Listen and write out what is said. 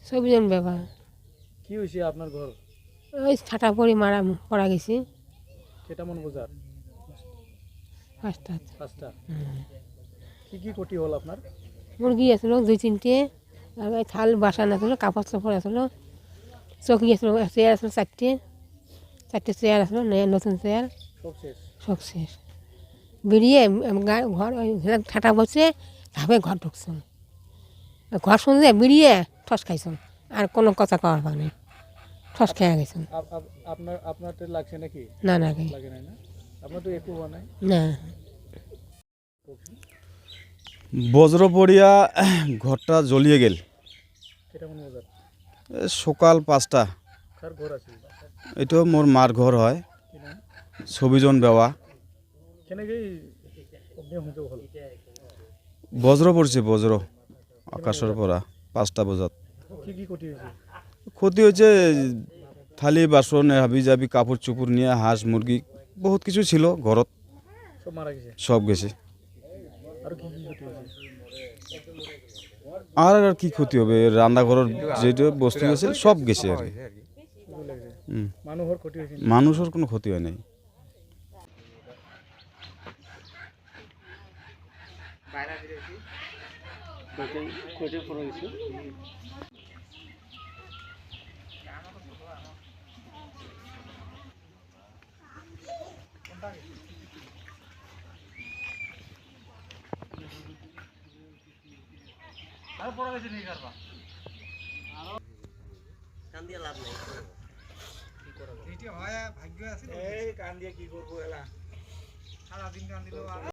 ছবিজন ব্যাপার। কি হয়েছে আপনার ঘর? ওই ছাটা পড়ি পড়া গেছি কেটা মন বোঝার? পাঁচটা। পাঁচটা। কি কি ক্ষতি হল আপনার? মুরগি আসলো 2-3টে, আর ওই থাল বাসান আসলো, কাপড় চাপড় আসলো, চকি আসলো, চেয়ার আসলো 4টে চেয়ার আসলো, নতুন চেয়ার, সব শেষ। সব শেষ। বেরিয়ে ঘর ওই ঠাটা বসে ধাপে ঘর ঢুকছো, ঘর শুনলে বেরিয়ে ঠস খাইছো, আর কোনো কথা কওয়ার পাবে না, ঠস খেয়ে গেছো। আপনার তো লাগছে নাকি? না লাগে নাই না? আপনার তো একটু হওয়া নাই না। বজ্র পড়িয়া ঘরটা জ্বলিয়ে গেল। কেটা মন বোঝার? সকাল 5টা। কার ঘর আছে? এটা মোর মার ঘর হয়, কি নাম? ছবিজন বেওয়া। কেনেকৈ সংযোগ হল? বজ্র পড়ছে, বজ্র আকাশের পরা 5টা বজাত। কি কি ক্ষতি হয়েছে? ক্ষতি হয়েছে থালি বাসন হাবি জাবি কাপড় চুপড় নিয়ে হাঁস মুরগি বহুত কিছু ছিল ঘরত, সব মারা গেছে। সব গেছে। আর কি কি ক্ষতি হয়েছে? আর আর কি ক্ষতি হবে, রান্নাঘরের যেটা বস্তু গেছে সব গেছে আর কি। মানুহৰ ক্ষতি হয়েছে? মানুষের কোনো ক্ষতি হয় নাই। ভাগ্য আছে, এই কান দিয়ে কি করবো এলা, সারাদিন কান দিলেও